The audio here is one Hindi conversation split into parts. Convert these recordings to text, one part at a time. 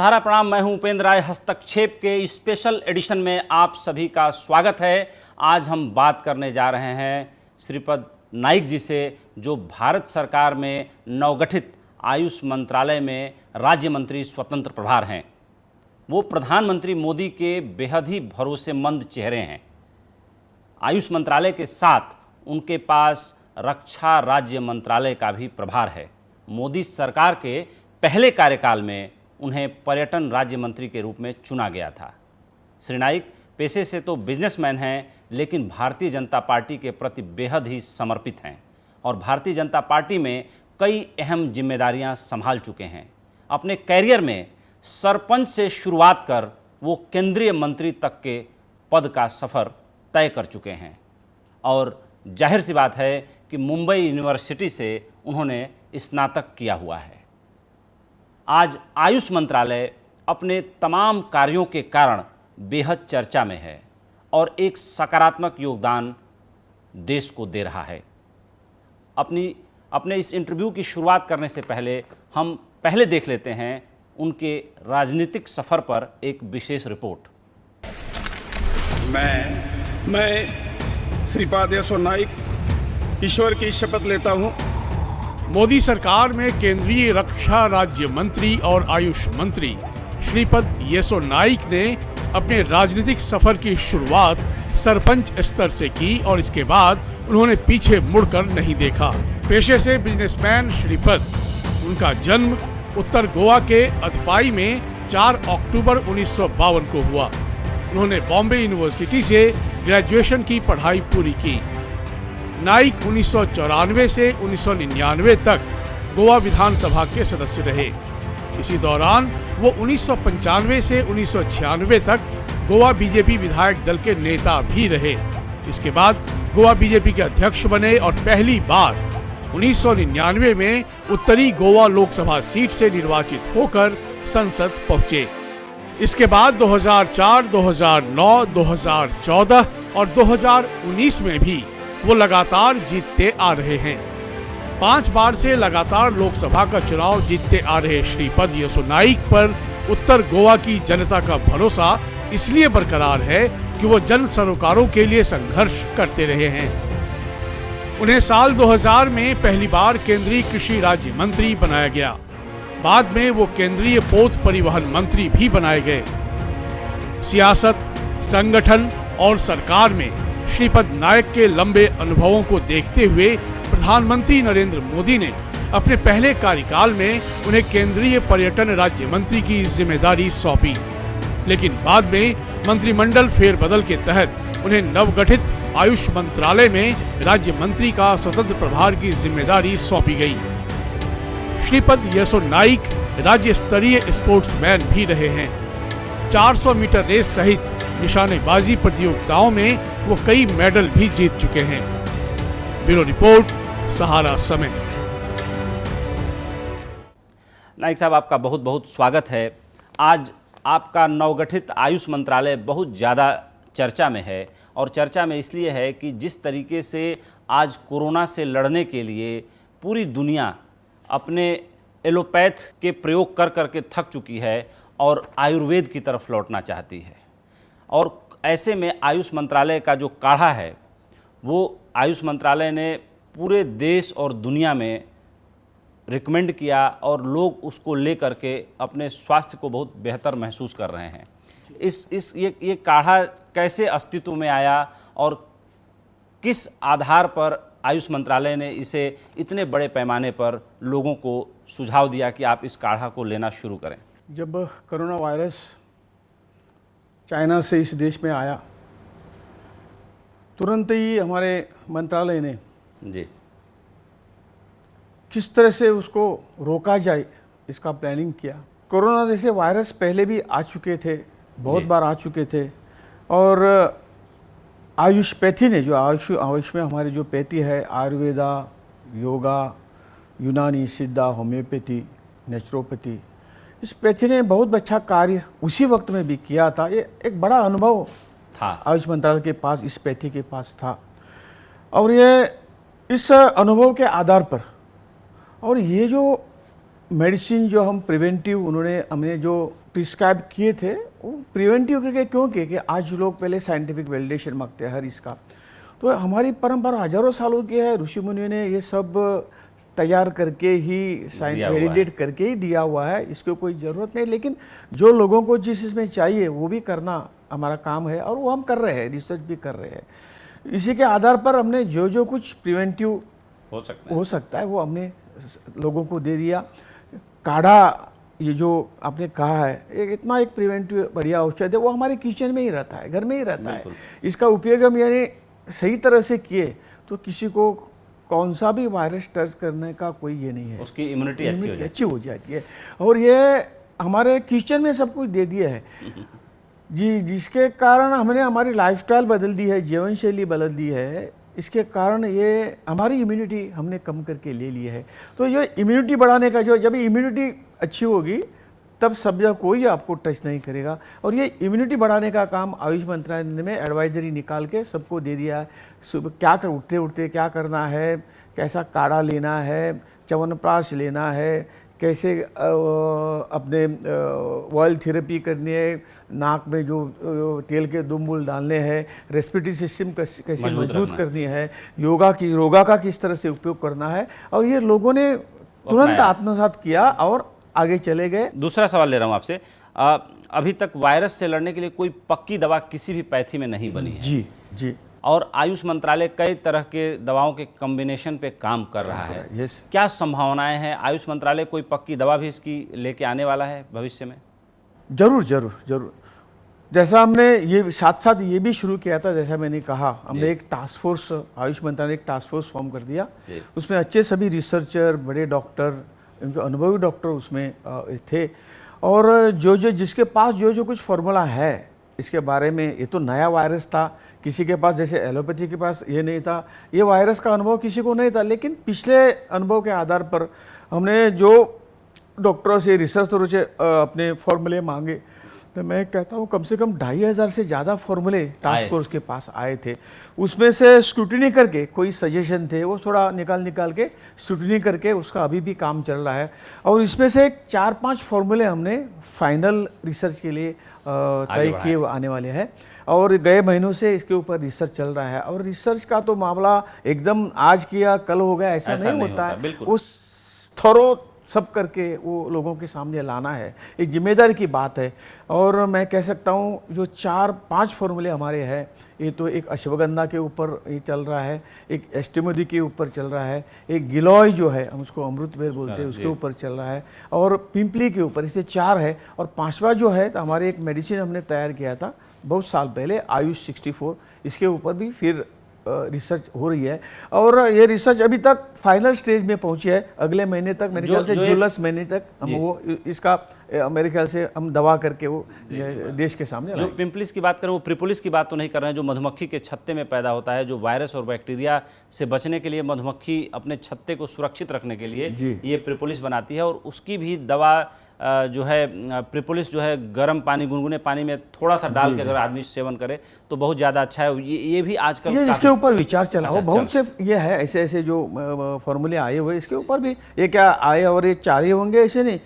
सहारा प्रणाम। मैं हूं उपेंद्र राय। हस्तक्षेप के स्पेशल एडिशन में आप सभी का स्वागत है। आज हम बात करने जा रहे हैं श्रीपद नाइक जी से, जो भारत सरकार में नवगठित आयुष मंत्रालय में राज्य मंत्री स्वतंत्र प्रभार हैं। वो प्रधानमंत्री मोदी के बेहद ही भरोसेमंद चेहरे हैं। आयुष मंत्रालय के साथ उनके पास रक्षा राज्य मंत्रालय का भी प्रभार है। मोदी सरकार के पहले कार्यकाल में उन्हें पर्यटन राज्य मंत्री के रूप में चुना गया था। श्री नाइक पेशे से तो बिजनेसमैन हैं, लेकिन भारतीय जनता पार्टी के प्रति बेहद ही समर्पित हैं और भारतीय जनता पार्टी में कई अहम जिम्मेदारियां संभाल चुके हैं। अपने कैरियर में सरपंच से शुरुआत कर वो केंद्रीय मंत्री तक के पद का सफ़र तय कर चुके हैं और जाहिर सी बात है कि मुंबई यूनिवर्सिटी से उन्होंने स्नातक किया हुआ है। आज आयुष मंत्रालय अपने तमाम कार्यों के कारण बेहद चर्चा में है और एक सकारात्मक योगदान देश को दे रहा है। अपने इस इंटरव्यू की शुरुआत करने से पहले हम पहले देख लेते हैं उनके राजनीतिक सफ़र पर एक विशेष रिपोर्ट। मैं श्रीपद येसो नाइक ईश्वर की शपथ लेता हूँ। मोदी सरकार में केंद्रीय रक्षा राज्य मंत्री और आयुष मंत्री श्रीपद येसो नाइक ने अपने राजनीतिक सफर की शुरुआत सरपंच स्तर से की और इसके बाद उन्होंने पीछे मुड़कर नहीं देखा। पेशे से बिजनेसमैन श्रीपद, उनका जन्म उत्तर गोवा के अतपाई में 4 अक्टूबर 1952 को हुआ। उन्होंने बॉम्बे यूनिवर्सिटी से ग्रेजुएशन की पढ़ाई पूरी की। नाइक 1994 से 1999 तक गोवा विधानसभा के सदस्य रहे। इसी दौरान वो 1995 से 1996 तक गोवा बीजेपी विधायक दल के नेता भी रहे। इसके बाद गोवा बीजेपी के अध्यक्ष बने और पहली बार 1999 में उत्तरी गोवा लोकसभा सीट से निर्वाचित होकर संसद पहुंचे। इसके बाद 2004, 2009, 2014 और 2019 में भी वो लगातार जीतते आ रहे हैं। 5 बार से लगातार लोकसभा का चुनाव जीतते आ रहे श्रीपद येसो नाइक पर उत्तर गोवा की जनता का भरोसा इसलिए बरकरार है कि वो जन सरोकारों के लिए संघर्ष करते रहे हैं। उन्हें साल 2000 में पहली बार केंद्रीय कृषि राज्य मंत्री बनाया गया। बाद में वो केंद्रीय पोत परिवहन मंत्री भी बनाए गए। सियासत, संगठन और सरकार में श्रीपद नाइक के लंबे अनुभवों को देखते हुए प्रधानमंत्री नरेंद्र मोदी ने अपने पहले कार्यकाल में उन्हें केंद्रीय पर्यटन राज्य मंत्री की जिम्मेदारी सौंपी, लेकिन बाद में मंत्रिमंडल फेरबदल के तहत उन्हें नवगठित आयुष मंत्रालय में राज्य मंत्री का स्वतंत्र प्रभार की जिम्मेदारी सौंपी गई। श्रीपद येसो नाइक राज्य स्तरीय स्पोर्ट्समैन भी रहे हैं। 400 मीटर रेस सहित निशानेबाजी प्रतियोगिताओं में वो कई मेडल भी जीत चुके हैं। ब्यूरो रिपोर्ट, सहारा समय। नाइक साहब, आपका बहुत बहुत स्वागत है। आज आपका नवगठित आयुष मंत्रालय बहुत ज़्यादा चर्चा में है और चर्चा में इसलिए है कि जिस तरीके से आज कोरोना से लड़ने के लिए पूरी दुनिया अपने एलोपैथ के प्रयोग कर करके थक चुकी है और आयुर्वेद की तरफ लौटना चाहती है। और ऐसे में आयुष मंत्रालय का जो काढ़ा है, वो आयुष मंत्रालय ने पूरे देश और दुनिया में रिकमेंड किया और लोग उसको ले करके अपने स्वास्थ्य को बहुत बेहतर महसूस कर रहे हैं। ये काढ़ा कैसे अस्तित्व में आया और किस आधार पर आयुष मंत्रालय ने इसे इतने बड़े पैमाने पर लोगों को सुझाव दिया कि आप इस काढ़ा को लेना शुरू करें? जब कोरोना वायरस चाइना से इस देश में आया, तुरंत ही हमारे मंत्रालय ने जी किस तरह से उसको रोका जाए इसका प्लानिंग किया। कोरोना जैसे वायरस पहले भी आ चुके थे, बहुत बार आ चुके थे और आयुषपैथी ने जो आयुष में हमारी जो पैथी है, आयुर्वेदा, योगा, यूनानी, सिद्धा, होम्योपैथी, नेचुरोपैथी, इस पैथी ने बहुत अच्छा कार्य उसी वक्त में भी किया था। ये एक बड़ा अनुभव था आयुष मंत्रालय के पास, इस पैथी के पास था और ये इस अनुभव के आधार पर और ये जो मेडिसिन जो हम प्रिवेंटिव उन्होंने हमें जो प्रिस्क्राइब किए थे वो प्रिवेंटिव करके क्यों किए कि आज लोग पहले साइंटिफिक वैलिडेशन मांगते हैं हर इसका। तो हमारी परंपरा हजारों सालों की है, ऋषि मुनियों ने ये सब तैयार करके ही वैलिडेट करके ही दिया हुआ है, इसको कोई ज़रूरत नहीं। लेकिन जो लोगों को जिस इसमें चाहिए वो भी करना हमारा काम है और वो हम कर रहे हैं, रिसर्च भी कर रहे हैं। इसी के आधार पर हमने जो जो कुछ प्रिवेंटिव हो सकता है वो हमने लोगों को दे दिया। काढ़ा ये जो आपने कहा है एक इतना एक प्रिवेंटिव बढ़िया औषध है, वो हमारे किचन में ही रहता है, घर में ही रहता है। इसका उपयोग हम यानी सही तरह से किए तो किसी को कौन सा भी वायरस टच करने का कोई ये नहीं है, उसकी इम्यूनिटी अच्छी हो जाती है। और ये हमारे किचन में सब कुछ दे दिया है जी, जिसके कारण हमने हमारी लाइफस्टाइल बदल दी है, जीवन शैली बदल दी है। इसके कारण ये हमारी इम्यूनिटी हमने कम करके ले ली है। तो ये इम्यूनिटी बढ़ाने का जो, जब इम्यूनिटी अच्छी होगी तब सब जगह कोई आपको टच नहीं करेगा। और ये इम्यूनिटी बढ़ाने का काम आयुष मंत्रालय में एडवाइजरी निकाल के सबको दे दिया है। सुबह क्या कर उठते उठते क्या करना है, कैसा काढ़ा लेना है, च्यवनप्राश लेना है, कैसे अपने ऑयल थेरेपी करनी है, नाक में जो तेल के दुम्बुल डालने हैं, रेस्पिरेटरी सिस्टम कैसे मजबूत करनी है, योगा का किस तरह से उपयोग करना है। और ये लोगों ने तुरंत आत्मसात किया और आगे चले गए। दूसरा सवाल ले रहा हूँ आपसे, अभी तक वायरस से लड़ने के लिए कोई पक्की दवा किसी भी पैथी में नहीं बनी है। जी जी। और आयुष मंत्रालय कई तरह के दवाओं के कॉम्बिनेशन पे काम कर रहा है। यस। क्या संभावनाएं हैं? आयुष मंत्रालय कोई पक्की दवा भी इसकी लेके आने वाला है भविष्य में? जरूर जरूर जरूर। जैसा हमने ये साथ साथ ये भी शुरू किया था, जैसा मैंने कहा, हमने एक टास्क फोर्स, आयुष मंत्रालय ने एक टास्क फोर्स फॉर्म कर दिया। उसमें अच्छे सभी रिसर्चर, बड़े डॉक्टर, उनके अनुभवी डॉक्टर उसमें थे। और जो जिसके पास जो कुछ फॉर्मूला है इसके बारे में, ये तो नया वायरस था, किसी के पास, जैसे एलोपैथी के पास ये नहीं था, ये वायरस का अनुभव किसी को नहीं था। लेकिन पिछले अनुभव के आधार पर हमने जो डॉक्टरों से, रिसर्चरों से अपने फॉर्मूले मांगे, तो मैं कहता हूँ कम से कम 2500 से ज़्यादा फॉर्मूले टास्क फोर्स के पास आए थे। उसमें से स्क्रूटिनी करके कोई सजेशन थे वो थोड़ा निकाल के स्क्रूटिनी करके उसका अभी भी काम चल रहा है। और इसमें से 4-5 फॉर्मूले हमने फाइनल रिसर्च के लिए तय किए आने वाले हैं। और गए महीनों से इसके ऊपर रिसर्च चल रहा है। और रिसर्च का तो मामला एकदम आज किया कल हो गया ऐसा नहीं होता है, उस थोरो सब करके वो लोगों के सामने लाना है, एक जिम्मेदारी की बात है। और मैं कह सकता हूँ जो 4-5 फॉर्मूले हमारे हैं, ये तो एक अश्वगंधा के ऊपर ये चल रहा है, एक एस्टिमोदी के ऊपर चल रहा है, एक गिलोय जो है हम उसको अमृतवेल बोलते हैं उसके ऊपर चल रहा है, और पिंपली के ऊपर, इससे 4 है। और 5वां जो है तो हमारे एक मेडिसिन हमने तैयार किया था बहुत साल पहले, आयुष 64, इसके ऊपर भी फिर रिसर्च हो रही है। और ये रिसर्च अभी तक फाइनल स्टेज में पहुंची है। अगले महीने तक, मेरे ख्याल से जुलाई महीने तक हम वो इसका मेरे ख्याल से हम दवा करके वो देश के सामने जो पिंपलिस की बात करें, वो प्रिपोलिस की बात तो नहीं कर रहे हैं, जो मधुमक्खी के छत्ते में पैदा होता है, जो वायरस और बैक्टीरिया से बचने के लिए मधुमक्खी अपने छत्ते को सुरक्षित रखने के लिए ये प्रिपोलिस बनाती है। और उसकी भी दवा जो है प्रिपोलिस जो है गर्म पानी, गुनगुने पानी में थोड़ा सा डाल के अगर आदमी सेवन करे तो बहुत ज़्यादा अच्छा है। ये भी आजकल इसके ऊपर विचार चला हो, बहुत से ये है ऐसे जो फॉर्मूले आए हुए, इसके ऊपर भी ये क्या आए और ये 4 ही होंगे ऐसे नहीं,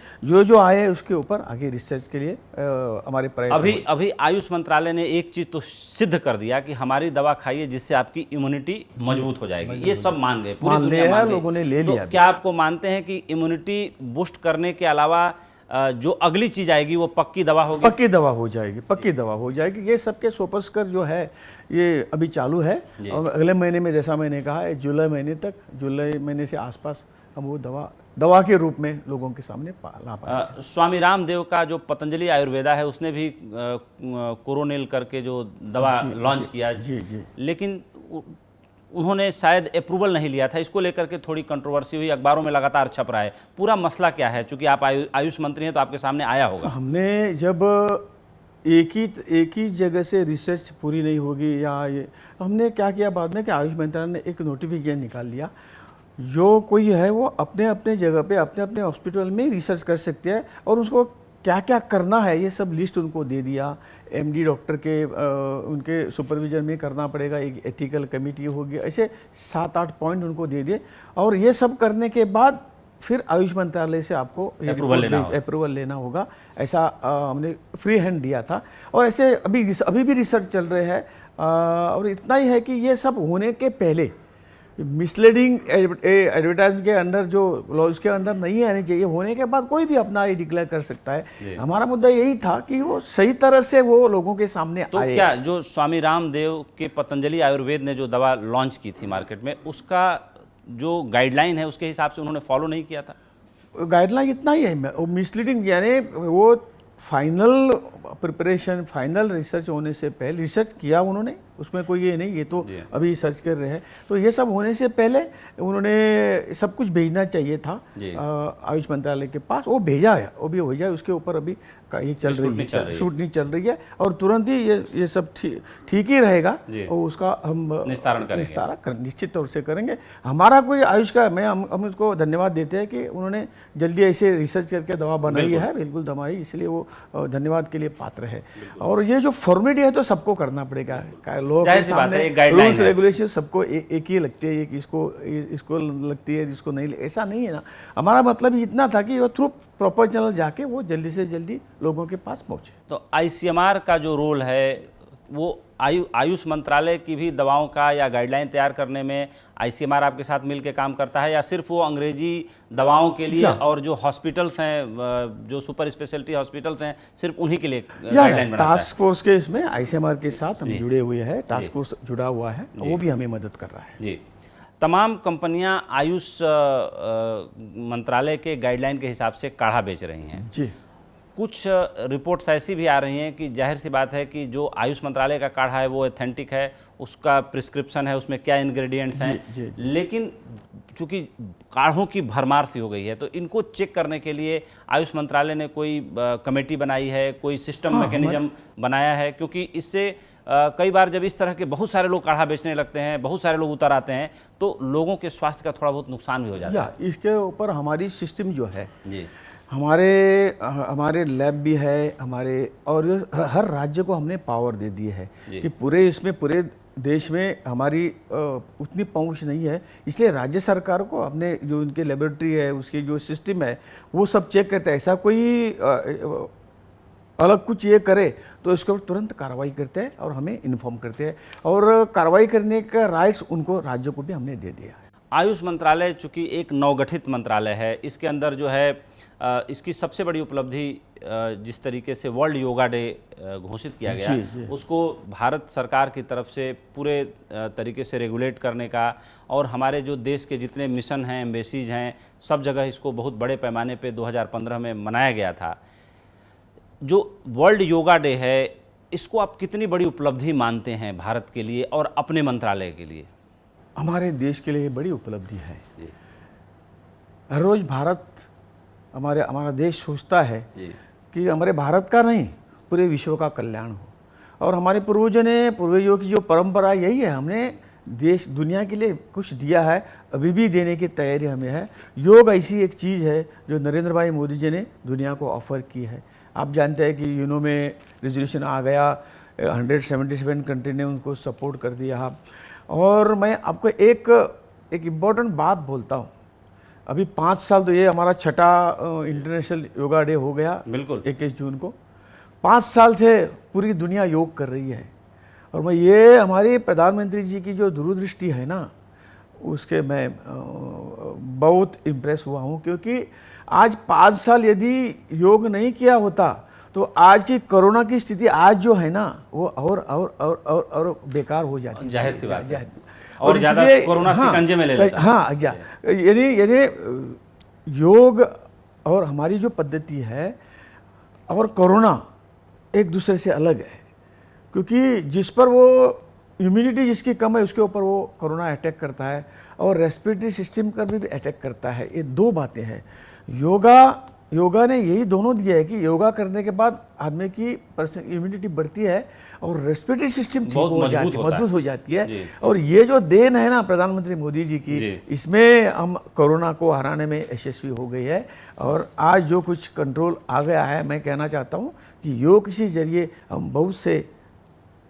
जो आए उसके ऊपर आगे रिसर्च के लिए हमारे प्रयास। अभी आयुष मंत्रालय ने एक चीज़ तो सिद्ध कर दिया कि हमारी दवा खाइए जिससे आपकी इम्यूनिटी मजबूत हो जाएगी। ये सब मान गए, पूरी दुनिया मान गई, लोगों ने ले लिया। क्या आपको मानते हैं कि इम्यूनिटी बूस्ट करने के अलावा जो अगली चीज आएगी वो पक्की दवा होगी? पक्की दवा हो जाएगी, पक्की दवा हो जाएगी। ये सबके सोपस्कर जो है ये अभी चालू है। और अगले महीने में, जैसा मैंने कहा है, जुलाई महीने से आसपास हम वो दवा के रूप में लोगों के सामने ला पाएंगे। स्वामी रामदेव का जो पतंजलि आयुर्वेदा है उसने भी कोरोनिल करके जो दवा लॉन्च किया, लेकिन उन्होंने शायद अप्रूवल नहीं लिया था। इसको लेकर के थोड़ी कंट्रोवर्सी हुई, अखबारों में लगातार छप रहा है। पूरा मसला क्या है? चूंकि आप आयुष मंत्री हैं तो आपके सामने आया होगा। हमने जब एक ही जगह से रिसर्च पूरी नहीं होगी, या ये हमने क्या किया बाद में कि आयुष मंत्रालय ने एक नोटिफिकेशन निकाल लिया, जो कोई है वो अपने अपने जगह पे अपने अपने हॉस्पिटल में रिसर्च कर सकते हैं। और उसको क्या क्या करना है ये सब लिस्ट उनको दे दिया। एमडी डॉक्टर के उनके सुपरविजन में करना पड़ेगा, एक एथिकल कमेटी होगी, ऐसे 7-8 पॉइंट उनको दे दिए। और ये सब करने के बाद फिर आयुष मंत्रालय से आपको अप्रूवल लेना होगा। ऐसा हमने फ्री हैंड दिया था। और ऐसे अभी भी रिसर्च चल रहे हैं। और इतना ही है कि ये सब होने के पहले मिसलीडिंग एडवर्टाइजमेंट के अंदर जो लॉज के अंदर नहीं आने चाहिए, होने के बाद कोई भी अपना ये डिक्लेयर कर सकता है। हमारा मुद्दा यही था कि वो सही तरह से वो लोगों के सामने तो आए। क्या जो स्वामी रामदेव के पतंजलि आयुर्वेद ने जो दवा लॉन्च की थी मार्केट में, उसका जो गाइडलाइन है उसके हिसाब से उन्होंने फॉलो नहीं किया था? गाइडलाइन इतना ही है, वो मिसलीडिंग, यानी वो फाइनल प्रिपरेशन, फाइनल रिसर्च होने से पहले रिसर्च किया उन्होंने, उसमें कोई ये नहीं, ये तो अभी सर्च कर रहे हैं। तो ये सब होने से पहले उन्होंने सब कुछ भेजना चाहिए था आयुष मंत्रालय के पास। वो भेजा है, वो भी भेजा है। उसके ऊपर अभी ये चल रही है, शूट नहीं चल रही है। और तुरंत ही ये सब ठीक ही रहेगा और उसका हम निस्तारण निश्चित तौर से करेंगे। हमारा कोई आयुष का, हम उसको धन्यवाद देते हैं कि उन्होंने जल्दी ऐसे रिसर्च करके दवा बनाई है, बिल्कुल दवाई, इसलिए वो धन्यवाद के लिए पात्र है। और ये जो फॉर्मेलिटी है तो सबको करना पड़ेगा। लोगों के सामने रूल्स रेगुलेशन सबको एक ही लगती है, एक इसको लगती है, इसको नहीं, ऐसा नहीं है ना। हमारा मतलब इतना था कि वो थ्रू प्रॉपर चैनल जाके वो जल्दी से जल्दी लोगों के पास पहुंचे। तो आईसीएमआर का जो रोल है वो आयुष मंत्रालय की भी दवाओं का या गाइडलाइन तैयार करने में आईसीएमआर आपके साथ मिलकर काम करता है, या सिर्फ वो अंग्रेजी दवाओं के लिए और जो हॉस्पिटल्स हैं, जो सुपर स्पेशलिटी हॉस्पिटल्स हैं, सिर्फ उन्हीं के लिए गाइडलाइन बनाता है? टास्क फोर्स के इसमें आईसीएमआर के साथ हम जुड़े हुए हैं, टास्क फोर्स जुड़ा हुआ है, वो भी हमें मदद कर रहा है। जी, तमाम कंपनियां आयुष मंत्रालय के गाइडलाइन के हिसाब से काढ़ा बेच रही हैं जी। कुछ रिपोर्ट्स ऐसी भी आ रही हैं कि जाहिर सी बात है कि जो आयुष मंत्रालय का काढ़ा है वो ऑथेंटिक है, उसका प्रिस्क्रिप्शन है, उसमें क्या इंग्रेडिएंट्स हैं, लेकिन चूंकि काढ़ों की भरमार सी हो गई है तो इनको चेक करने के लिए आयुष मंत्रालय ने कोई कमेटी बनाई है, कोई सिस्टम मैकेनिज्म बनाया है? क्योंकि इससे कई बार जब इस तरह के बहुत सारे लोग काढ़ा बेचने लगते हैं, बहुत सारे लोग उतर आते हैं, तो लोगों के स्वास्थ्य का थोड़ा बहुत नुकसान भी हो जाता है। इसके ऊपर हमारी सिस्टम जो है जी, हमारे लैब भी है हमारे, और हर राज्य को हमने पावर दे दी है कि पूरे देश में हमारी उतनी पहुंच नहीं है, इसलिए राज्य सरकार को अपने जो उनके लेबोरेटरी है, उसकी जो सिस्टम है, वो सब चेक करते हैं। ऐसा कोई अलग कुछ ये करे तो इसके ऊपर तुरंत कार्रवाई करते हैं और हमें इन्फॉर्म करते हैं, और कार्रवाई करने का राइट्स उनको राज्यों को भी हमने दे दिया है। आयुष मंत्रालय चूँकि एक नवगठित मंत्रालय है, इसके अंदर जो है इसकी सबसे बड़ी उपलब्धि जिस तरीके से वर्ल्ड योगा डे घोषित किया गया, उसको भारत सरकार की तरफ से पूरे तरीके से रेगुलेट करने का, और हमारे जो देश के जितने मिशन हैं, एम्बेसीज हैं, सब जगह इसको बहुत बड़े पैमाने पे 2015 में मनाया गया था। जो वर्ल्ड योगा डे है, इसको आप कितनी बड़ी उपलब्धि मानते हैं भारत के लिए और अपने मंत्रालय के लिए? हमारे देश के लिए बड़ी उपलब्धि है। हर रोज़ हमारा देश सोचता है कि हमारे भारत का नहीं, पूरे विश्व का कल्याण हो, और हमारे पूर्वजों की जो परंपरा यही है। हमने दुनिया के लिए कुछ दिया है, अभी भी देने की तैयारी हमें है। योग ऐसी एक चीज़ है जो नरेंद्र भाई मोदी जी ने दुनिया को ऑफर की है। आप जानते हैं कि यूनो में रेजोल्यूशन आ गया, 177 कंट्री ने उनको सपोर्ट कर दिया। और मैं आपको एक इम्पॉर्टेंट बात बोलता हूँ, अभी 5 साल तो ये हमारा छठा इंटरनेशनल योगा डे हो गया, बिल्कुल 21 जून को। 5 साल से पूरी दुनिया योग कर रही है, और मैं ये हमारे प्रधानमंत्री जी की जो दूरदृष्टि है ना, उसके मैं बहुत इम्प्रेस हुआ हूँ। क्योंकि आज 5 साल यदि योग नहीं किया होता तो आज की कोरोना की स्थिति आज जो है ना, वो और बेकार हो जाती है, जाहिर सी बात है, और ज़्यादा कोरोना शिकंजे में ले लेता है। हाँ, यानी योग और हमारी जो पद्धति है और कोरोना एक दूसरे से अलग है, क्योंकि जिस पर वो इम्यूनिटी जिसकी कम है उसके ऊपर वो कोरोना अटैक करता है, और रेस्पिरेटरी सिस्टम का भी अटैक करता है। ये दो बातें हैं। योगा ने यही दोनों दिया है कि योगा करने के बाद आदमी की पर्सनल इम्यूनिटी बढ़ती है और रेस्पिरेटरी सिस्टम ठीक हो जाती है, मजबूत हो जाती है। और ये जो देन है ना प्रधानमंत्री मोदी जी की, इसमें हम कोरोना को हराने में यशस्वी हो गई है, और आज जो कुछ कंट्रोल आ गया है, मैं कहना चाहता हूँ कि योग के जरिए हम बहुत से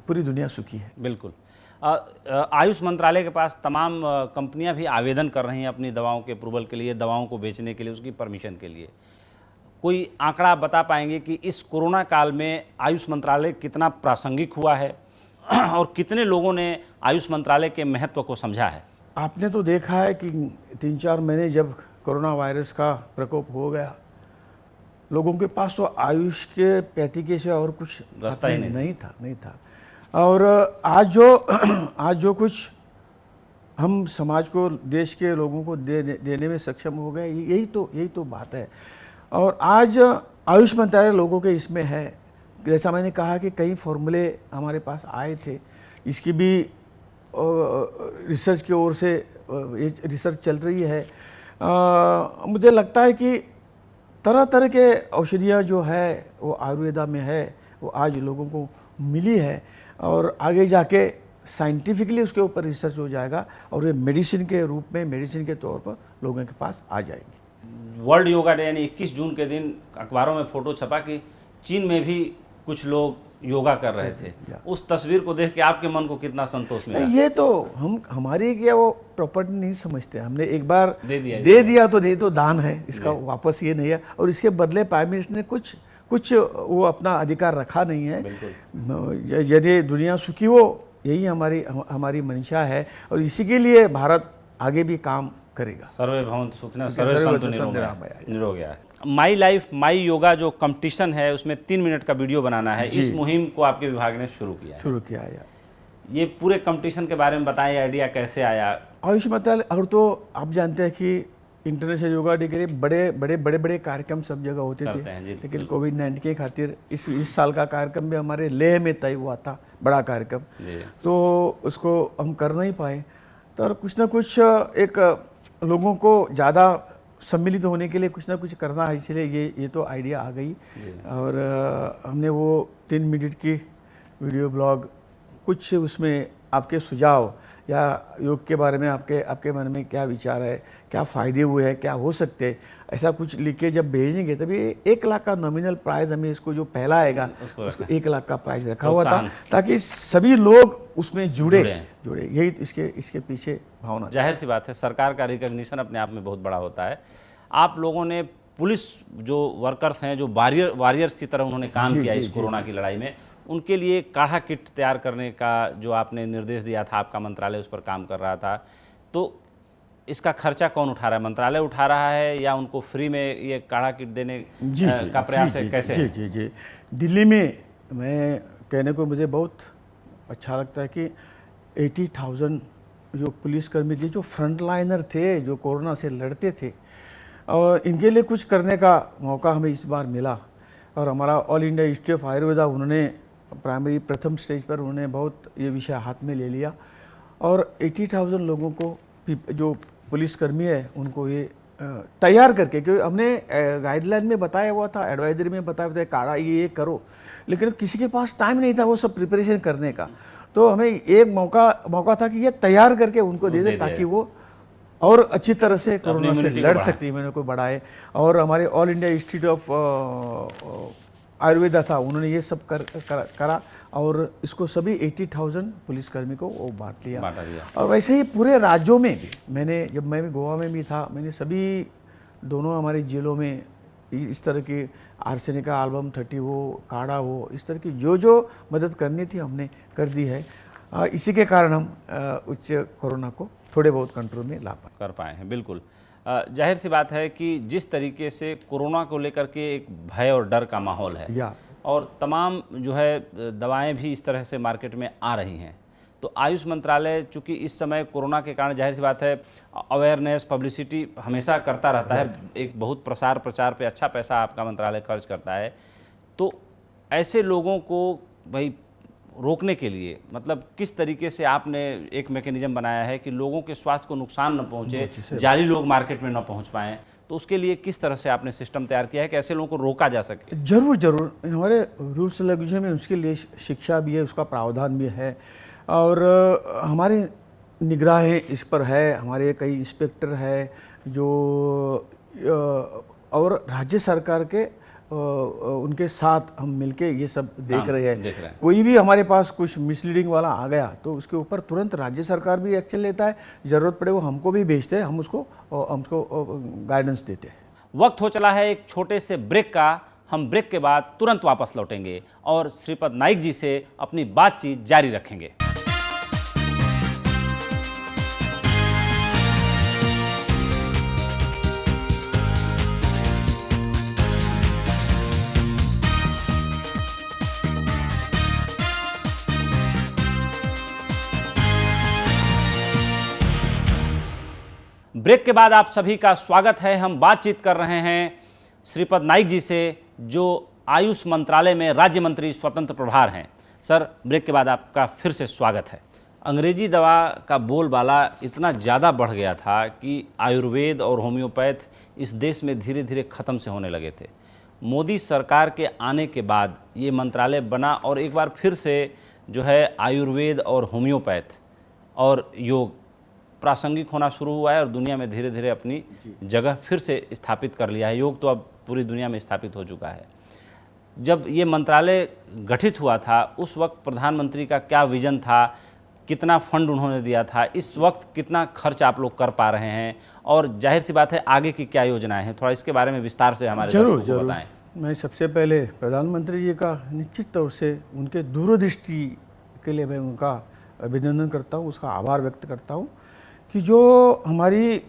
पूरी दुनिया सुखी है। बिल्कुल। आयुष मंत्रालय के पास तमाम कंपनियां भी आवेदन कर रही हैं अपनी दवाओं के अप्रूवल के लिए, दवाओं को बेचने के लिए, उसकी परमिशन के लिए। कोई आंकड़ा आप बता पाएंगे कि इस कोरोना काल में आयुष मंत्रालय कितना प्रासंगिक हुआ है और कितने लोगों ने आयुष मंत्रालय के महत्व को समझा है? आपने तो देखा है कि 3-4 महीने जब कोरोना वायरस का प्रकोप हो गया, लोगों के पास तो आयुष के पैथी के सिवा और कुछ रास्ता ही नहीं था। और आज जो कुछ हम समाज को, देश के लोगों को देने में सक्षम हो गए, यही तो बात है। और आज आयुष मंत्रालय लोगों के इसमें है। जैसा मैंने कहा कि कई फॉर्मूले हमारे पास आए थे, इसकी भी रिसर्च की ओर से रिसर्च चल रही है। मुझे लगता है कि तरह तरह के औषधियाँ जो है वो आयुर्वेदा में है, वो आज लोगों को मिली है और आगे जाके साइंटिफिकली उसके ऊपर रिसर्च हो जाएगा और ये मेडिसिन के रूप में, मेडिसिन के तौर पर लोगों के पास आ जाएंगी। वर्ल्ड योगा डे यानी 21 जून के दिन अखबारों में फोटो छपा कि चीन में भी कुछ लोग योगा कर रहे थे। उस तस्वीर को देख के आपके मन को कितना संतोष मिला? ये तो हमारी क्या वो प्रॉपर्टी नहीं समझते। हमने एक बार दे दिया तो दान है, इसका वापस ये नहीं है। और इसके बदले प्राइम मिनिस्टर ने कुछ वो अपना अधिकार रखा नहीं है। यदि दुनिया सुखी हो, यही हमारी मंशा है और इसी के लिए भारत आगे भी काम करेगा। सर्वे भवन्तु सुखिनः सर्वे सन्तु निरोगिनः। माई लाइफ माई योगा जो कंपटीशन है उसमें 3 मिनट का वीडियो बनाना है, इस मुहिम को आपके विभाग ने शुरू किया है। ये पूरे कंपटीशन के बारे में बताएं, आइडिया कैसे आया? आयुष मंत्रालय, और तो आप जानते हैं कि इंटरनेशनल योगा डे के लिए बड़े कार्यक्रम सब जगह होते थे, लेकिन कोविड-19 के खातिर इस साल का कार्यक्रम भी हमारे लेह में तय हुआ था, बड़ा कार्यक्रम, तो उसको हम कर नहीं पाए। तो कुछ ना कुछ एक लोगों को ज़्यादा सम्मिलित होने के लिए कुछ ना कुछ करना है, इसलिए ये तो आइडिया आ गई। और हमने वो 3 मिनट की वीडियो ब्लॉग, कुछ उसमें आपके सुझाव या योग के बारे में आपके मन में क्या विचार है, क्या फ़ायदे हुए हैं, क्या हो सकते हैं, ऐसा कुछ लिख के जब भेजेंगे तभी 1 लाख का नॉमिनल प्राइज़ हमें इसको जो पहला आएगा उसको 1 लाख का प्राइज़ रखा हुआ था, ताकि सभी लोग उसमें जुड़े। यही इसके पीछे भावना। जाहिर सी बात है, सरकार का रिकॉग्निशन अपने आप में बहुत बड़ा होता है। आप लोगों ने पुलिस जो वर्कर्स हैं, जो वॉरियर्स की तरह उन्होंने काम किया इस कोरोना की लड़ाई में, उनके लिए काढ़ा किट तैयार करने का जो आपने निर्देश दिया था, आपका मंत्रालय उस पर काम कर रहा था, तो इसका खर्चा कौन उठा रहा है? मंत्रालय उठा रहा है या उनको फ्री में ये काढ़ा किट देने का प्रयास है? कैसे? जी। दिल्ली में मैं कहने को मुझे बहुत अच्छा लगता है कि 80,000 जो पुलिसकर्मी थे, जो फ्रंट लाइनर थे, जो कोरोना से लड़ते थे, और इनके लिए कुछ करने का मौका हमें इस बार मिला। और हमारा all India institute of Ayurveda, उन्होंने प्राइमरी प्रथम स्टेज पर उन्होंने बहुत ये विषय हाथ में ले लिया और 80,000 लोगों को, जो पुलिसकर्मी है, उनको ये तैयार करके, क्योंकि हमने गाइडलाइन में बताया हुआ था, एडवाइजरी में बताया हुआ था, काढ़ा ये करो, लेकिन किसी के पास टाइम नहीं था वो सब प्रिपरेशन करने का। तो हमें एक मौका था कि ये तैयार करके उनको दे दे, ताकि वो और अच्छी तरह से कोरोना से लड़ सकती है, मैंने को बढ़ाए। और हमारे all India institute of Ayurveda था, उन्होंने ये सब करा और इसको सभी 80,000 पुलिसकर्मी को वो बांट लिया। और वैसे ही पूरे राज्यों में भी, जब मैं भी गोवा में भी था, मैंने सभी दोनों हमारे जिलों में इस तरह की आर्सेनिक का एल्बम 30 हो, काढ़ा हो, इस तरह की जो मदद करनी थी हमने कर दी है। इसी के कारण हम उच्च कोरोना को थोड़े बहुत कंट्रोल में कर पाए हैं। बिल्कुल जाहिर सी बात है कि जिस तरीके से कोरोना को लेकर के एक भय और डर का माहौल है और तमाम जो है दवाएं भी इस तरह से मार्केट में आ रही हैं, तो आयुष मंत्रालय चूँकि इस समय कोरोना के कारण जाहिर सी बात है अवेयरनेस, पब्लिसिटी हमेशा करता रहता है, एक बहुत प्रचार पे अच्छा पैसा आपका मंत्रालय खर्च करता है, तो ऐसे लोगों को भाई रोकने के लिए मतलब किस तरीके से आपने एक मैकेनिज्म बनाया है कि लोगों के स्वास्थ्य को नुकसान न पहुंचे, जाली लोग मार्केट में न पहुंच पाएं, तो उसके लिए किस तरह से आपने सिस्टम तैयार किया है कि ऐसे लोगों को रोका जा सके? जरूर हमारे रूल्स रेगुलेशन में उसके लिए शिक्षा भी है, उसका प्रावधान भी है और हमारी निगरानी इस पर है। हमारे कई इंस्पेक्टर है जो और राज्य सरकार के उनके साथ हम मिलके ये सब देख रहे देख रहे हैं। हैं। कोई भी हमारे पास कुछ मिसलीडिंग वाला आ गया तो उसके ऊपर तुरंत राज्य सरकार भी एक्शन लेता है, ज़रूरत पड़े वो हमको भी भेजते हैं, हम हमको गाइडेंस देते हैं। वक्त हो चला है एक छोटे से ब्रेक का। हम ब्रेक के बाद तुरंत वापस लौटेंगे और श्रीपद नाइक जी से अपनी बातचीत जारी रखेंगे। ब्रेक के बाद आप सभी का स्वागत है। हम बातचीत कर रहे हैं श्रीपद नाइक जी से, जो आयुष मंत्रालय में राज्य मंत्री स्वतंत्र प्रभार हैं। सर, ब्रेक के बाद आपका फिर से स्वागत है। अंग्रेजी दवा का बोलबाला इतना ज़्यादा बढ़ गया था कि आयुर्वेद और होम्योपैथ इस देश में धीरे धीरे ख़त्म से होने लगे थे। मोदी सरकार के आने के बाद ये मंत्रालय बना और एक बार फिर से जो है आयुर्वेद और होम्योपैथ और योग प्रासंगिक होना शुरू हुआ है और दुनिया में धीरे धीरे अपनी जगह फिर से स्थापित कर लिया है। योग तो अब पूरी दुनिया में स्थापित हो चुका है। जब ये मंत्रालय गठित हुआ था उस वक्त प्रधानमंत्री का क्या विजन था, कितना फंड उन्होंने दिया था, इस वक्त कितना खर्च आप लोग कर पा रहे हैं और जाहिर सी बात है आगे की क्या योजनाएं हैं, थोड़ा इसके बारे में विस्तार से हमारे दर्शकों को बताएं। मैं सबसे पहले प्रधानमंत्री जी का निश्चित तौर से उनके दूरदृष्टि के लिए मैं उनका अभिनंदन करता हूँ, उसका आभार व्यक्त करता हूँ कि जो हमारी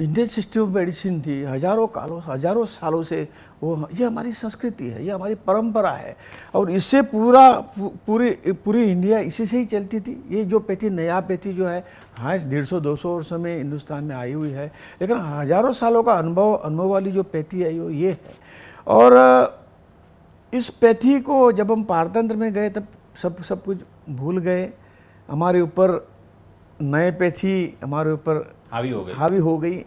इंडियन सिस्टम ऑफ मेडिसिन थी हजारों सालों से, वो ये हमारी संस्कृति है, ये हमारी परंपरा है और इससे पूरी इंडिया इसी से ही चलती थी। ये जो पैथी नया पैथी जो है हाँ 150-200 वर्षों में हिंदुस्तान में आई हुई है, लेकिन हजारों सालों का अनुभव वाली जो पैथी है वो ये है। और इस पैथी को जब हम पारतंत्र में गए तब सब कुछ भूल गए, हमारे ऊपर नए पैथी हमारे ऊपर हावी हो गई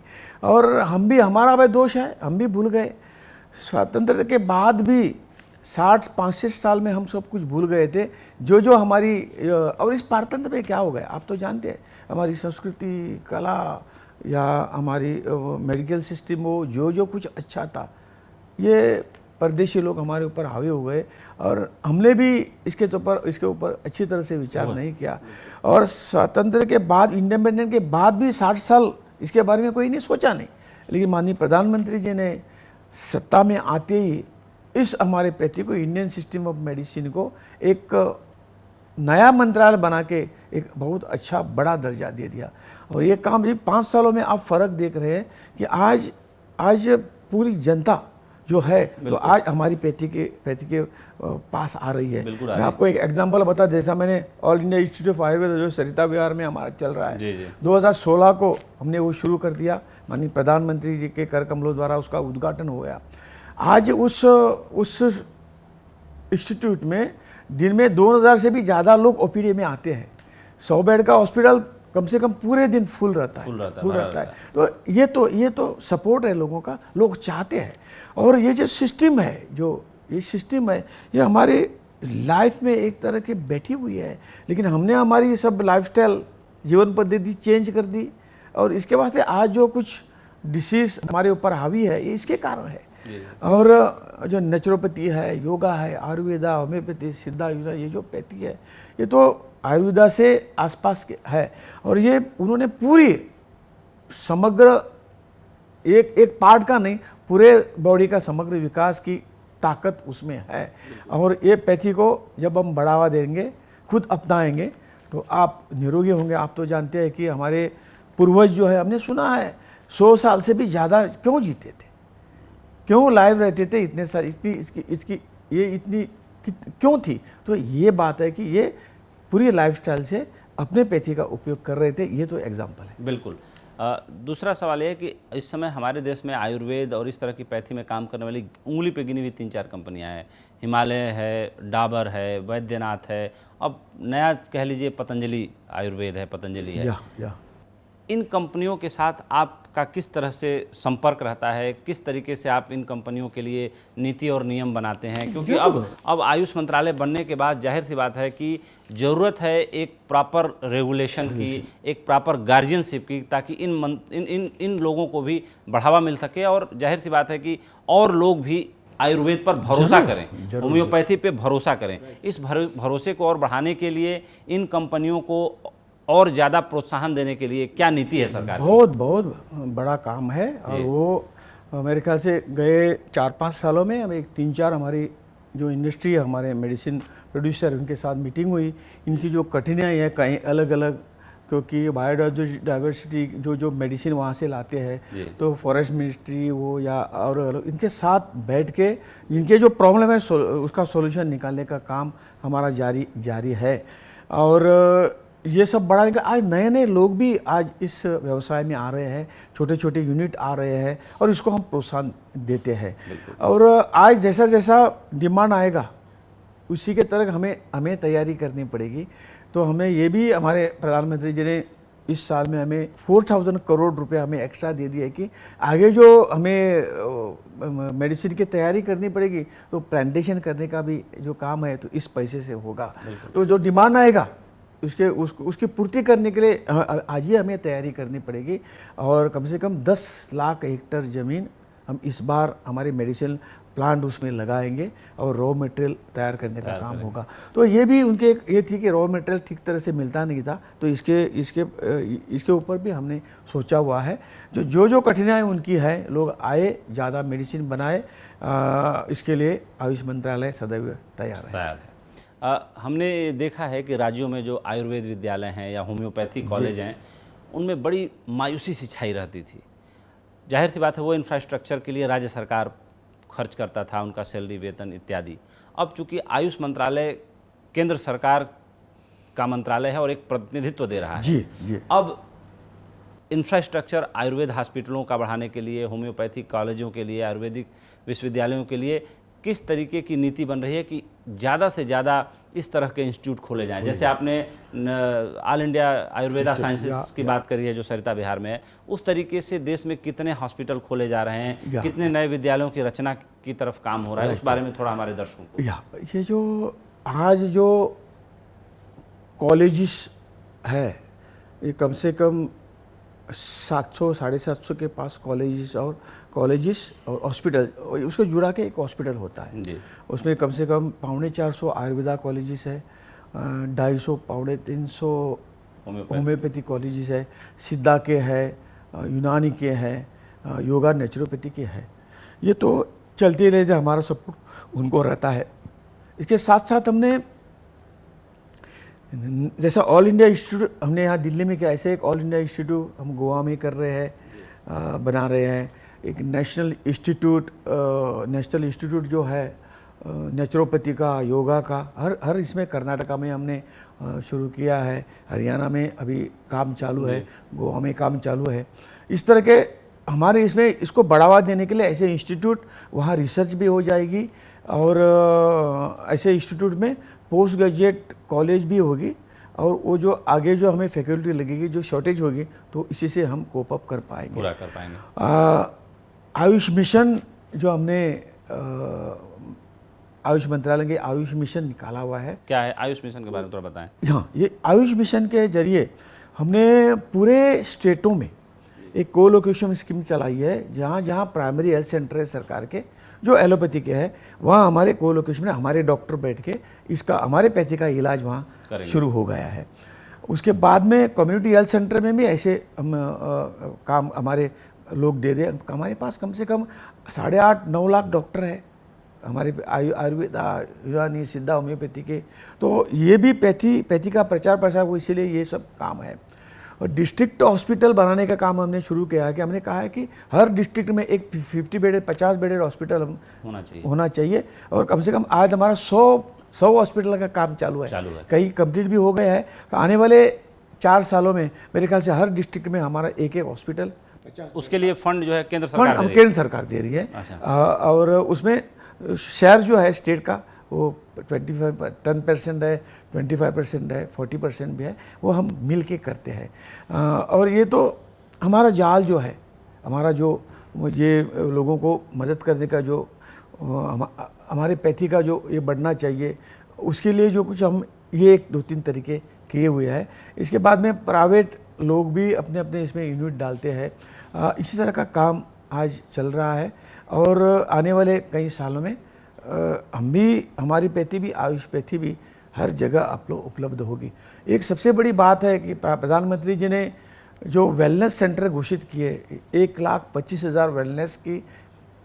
और हम भी, हमारा भाई दोष है, हम भी भूल गए। स्वतंत्रता के बाद भी 65 साल में हम सब कुछ भूल गए थे जो हमारी, और इस पारतंत्र में क्या हो गया आप तो जानते हैं, हमारी संस्कृति, कला या हमारी मेडिकल सिस्टम हो, जो कुछ अच्छा था ये परदेशी लोग हमारे ऊपर हावी हो गए और हमने भी इसके ऊपर अच्छी तरह से विचार नहीं किया। और स्वतंत्र के बाद, इंडिपेंडेंट के बाद भी 60 साल इसके बारे में कोई नहीं सोचा नहीं, लेकिन माननीय प्रधानमंत्री जी ने सत्ता में आते ही इस हमारे पैथी को, इंडियन सिस्टम ऑफ मेडिसिन को एक नया मंत्रालय बना के एक बहुत अच्छा बड़ा दर्जा दे दिया। और ये काम 5 सालों में आप फ़र्क देख रहे हैं कि आज पूरी जनता जो है तो आज हमारी पैथी के पास आ रही है। मैं आपको एक एग्जांपल बता, जैसा मैंने all India institute of Ayurveda जो सरिता विहार में हमारा चल रहा है, 2016 को हमने वो शुरू कर दिया, माननीय प्रधानमंत्री जी के कर कमलों द्वारा उसका उद्घाटन हो गया। आज उस इंस्टीट्यूट में दिन में 2000 से भी ज़्यादा लोग ओपीडी में आते हैं। 100 बेड का हॉस्पिटल कम से कम पूरे दिन फुल रहता है। तो ये तो सपोर्ट है लोगों का, लोग चाहते हैं। और ये जो सिस्टम है, ये हमारे लाइफ में एक तरह की बैठी हुई है, लेकिन हमने हमारी सब लाइफस्टाइल, जीवन पद्धति चेंज कर दी और इसके वास्ते आज जो कुछ डिसीज हमारे ऊपर हावी है ये इसके कारण है। और जो नेचुरोपैथी है, योगा है, आयुर्वेदा, होम्योपैथी, सिद्धा युद्धा, ये जो पैथी है ये तो आयुर्वेदा से आसपास के है और ये उन्होंने पूरी समग्र एक पार्ट का नहीं, पूरे बॉडी का समग्र विकास की ताकत उसमें है। और ये पैथी को जब हम बढ़ावा देंगे, खुद अपनाएंगे तो आप निरोगी होंगे। आप तो जानते हैं कि हमारे पूर्वज जो है, हमने सुना है 100 साल से भी ज़्यादा क्यों जीते थे, क्यों लाइव रहते थे, इतने सारे इतनी क्यों थी। तो ये बात है कि ये पूरी लाइफस्टाइल से अपने पैथी का उपयोग कर रहे थे, ये तो एग्जाम्पल है। बिल्कुल। दूसरा सवाल ये है कि इस समय हमारे देश में आयुर्वेद और इस तरह की पैथी में काम करने वाली उंगली पे गिनी हुई 3-4 कंपनियां हैं। हिमालय है, डाबर है, वैद्यनाथ है, अब नया कह लीजिए पतंजलि आयुर्वेद है, पतंजलि है। इन कंपनियों के साथ आपका किस तरह से संपर्क रहता है, किस तरीके से आप इन कंपनियों के लिए नीति और नियम बनाते हैं? क्योंकि अब आयुष मंत्रालय बनने के बाद जाहिर सी बात है कि ज़रूरत है एक प्रॉपर रेगुलेशन की, एक प्रॉपर गार्जियनशिप की, ताकि इन लोगों को भी बढ़ावा मिल सके और जाहिर सी बात है कि और लोग भी आयुर्वेद पर भरोसा करें, होम्योपैथी पे भरोसा करें। इस भरोसे को और बढ़ाने के लिए इन कंपनियों को और ज़्यादा प्रोत्साहन देने के लिए क्या नीति है सरकार की? बहुत बहुत बड़ा काम है। और वो मेरे ख्याल से गए 4-5 सालों में हम एक 3-4 हमारी जो इंडस्ट्री है, हमारे मेडिसिन प्रोड्यूसर, उनके साथ मीटिंग हुई। इनकी जो कठिनाई है कहीं अलग अलग, क्योंकि बायोडाइवर्सिटी जो मेडिसिन वहाँ से लाते हैं, तो फॉरेस्ट मिनिस्ट्री वो या और इनके साथ बैठ के इनके जो प्रॉब्लम है उसका सॉल्यूशन निकालने का काम हमारा जारी है। और ये सब बड़ा आज नए नए लोग भी आज इस व्यवसाय में आ रहे हैं, छोटे छोटे यूनिट आ रहे हैं और इसको हम प्रोत्साहन देते हैं। और आज जैसा जैसा डिमांड आएगा उसी के तरह हमें तैयारी करनी पड़ेगी। तो हमें ये भी हमारे प्रधानमंत्री जी ने इस साल में हमें 4000 करोड़ रुपए हमें एक्स्ट्रा दे दिए कि आगे जो हमें मेडिसिन की तैयारी करनी पड़ेगी तो प्लांटेशन करने का भी जो काम है तो इस पैसे से होगा। तो जो डिमांड आएगा उसकी पूर्ति करने के लिए आज ही हमें तैयारी करनी पड़ेगी। और कम से कम 10 लाख हेक्टेयर ज़मीन हम इस बार हमारे मेडिसिन प्लांट उसमें लगाएंगे और रॉ मटेरियल तैयार करने का काम होगा। तो ये भी उनके ये थी कि रॉ मटेरियल ठीक तरह से मिलता नहीं था, तो इसके ऊपर भी हमने सोचा हुआ है। जो कठिनाई उनकी है, लोग आए, ज़्यादा मेडिसिन बनाए, इसके लिए आयुष मंत्रालय सदैव तैयार है। हमने देखा है कि राज्यों में जो आयुर्वेद विद्यालय हैं या होम्योपैथी कॉलेज हैं, उनमें बड़ी मायूसी सी छाई रहती थी। जाहिर सी बात है वो इंफ्रास्ट्रक्चर के लिए राज्य सरकार खर्च करता था, उनका सैलरी, वेतन इत्यादि। अब चूंकि आयुष मंत्रालय केंद्र सरकार का मंत्रालय है और एक प्रतिनिधित्व दे रहा है, जी। अब इंफ्रास्ट्रक्चर आयुर्वेद हॉस्पिटलों का बढ़ाने के लिए, होम्योपैथिक कॉलेजों के लिए, आयुर्वेदिक विश्वविद्यालयों के लिए किस तरीके की नीति बन रही है कि ज़्यादा से ज़्यादा इस तरह के इंस्टीट्यूट खोले जाएं? जैसे आपने ऑल इंडिया आयुर्वेदा साइंसेस की बात करी है जो सरिता बिहार में है, उस तरीके से देश में कितने हॉस्पिटल खोले जा रहे हैं, कितने नए विद्यालयों की रचना की तरफ काम हो रहा है, उस बारे में थोड़ा हमारे दर्शकों को। ये जो आज जो कॉलेजेस है, ये कम से कम 700-750 के पास कॉलेजेस और हॉस्पिटल, उसको जुड़ा के एक हॉस्पिटल होता है जी। उसमें कम से कम 450 आयुर्वेदा कॉलेजेस है, 250-350 होम्योपैथी कॉलेजेस है, सिद्धा के है, यूनानी के हैं, योगा नेचुरोपैथी के है। ये तो चलते रहते, हमारा सपोर्ट उनको रहता है। इसके साथ साथ हमने जैसा ऑल इंडिया इंस्टीट्यूट हमने यहाँ दिल्ली में किया, ऐसे एक ऑल इंडिया इंस्टीट्यूट हम गोवा में कर रहे हैं, बना रहे हैं। एक नेशनल इंस्टीट्यूट जो है नेचुरोपैथी का, योगा का, हर इसमें कर्नाटका में हमने शुरू किया है, हरियाणा में अभी काम चालू है, गोवा में काम चालू है। इस तरह के हमारे इसमें इसको बढ़ावा देने के लिए ऐसे इंस्टीट्यूट, वहाँ रिसर्च भी हो जाएगी और ऐसे इंस्टीट्यूट में पोस्ट ग्रेजुएट कॉलेज भी होगी और वो जो आगे जो हमें फैकल्टी लगेगी, जो शॉर्टेज होगी, तो इसी से हम कोप अप कर पाएंगे, पूरा कर पाएंगे। आयुष मिशन जो हमने आयुष मंत्रालय के आयुष मिशन निकाला हुआ है। क्या है आयुष मिशन के बारे में थोड़ा बताएं। हाँ, ये आयुष मिशन के जरिए हमने पूरे स्टेटों में एक कोलोकेशन स्कीम चलाई है, जहाँ जहाँ प्राइमरी हेल्थ सेंटर है सरकार के, जो एलोपैथी के है, वहाँ हमारे कोलोकेशन में हमारे डॉक्टर बैठ के इसका हमारे पैथी का इलाज वहाँ शुरू हो गया है। उसके बाद में कम्युनिटी हेल्थ सेंटर में भी ऐसे हम काम हमारे लोग दे दें। हमारे पास कम से कम 8.5-9 लाख डॉक्टर है हमारे आयुर्वेद, यूनानी, सिद्धा, होम्योपैथी के। तो ये भी पैथी का प्रचार प्रसार हो, इसीलिए ये सब काम है। और डिस्ट्रिक्ट हॉस्पिटल बनाने का काम हमने शुरू किया है कि हमने कहा है कि हर डिस्ट्रिक्ट में एक 50 बेडेड हॉस्पिटल होना चाहिए। और कम से कम आज हमारा 100 हॉस्पिटल का काम चालू है। कई कंप्लीट भी हो गए हैं। तो आने वाले 4 सालों में मेरे ख्याल से हर डिस्ट्रिक्ट में हमारा एक उसके लिए फंड जो है केंद्र सरकार दे रही है। और उसमें शेयर जो है स्टेट का वो 10% है, 25% है, 40% भी है, वो हम मिल के करते हैं। और ये तो हमारा जाल जो है, हमारा जो ये लोगों को मदद करने का जो हमारे पैथी का जो ये बढ़ना चाहिए, उसके लिए जो कुछ हम ये 1-2-3 तरीके किए हुए हैं। इसके बाद में प्राइवेट लोग भी अपने अपने इसमें यूनिट डालते हैं। इसी तरह का काम आज चल रहा है और आने वाले कई सालों में हम भी, हमारी पैथी भी, आयुष पैथी भी हर जगह आप लोग उपलब्ध होगी। एक सबसे बड़ी बात है कि प्रधानमंत्री जी ने जो वेलनेस सेंटर घोषित किए, 1,25,000 वेलनेस की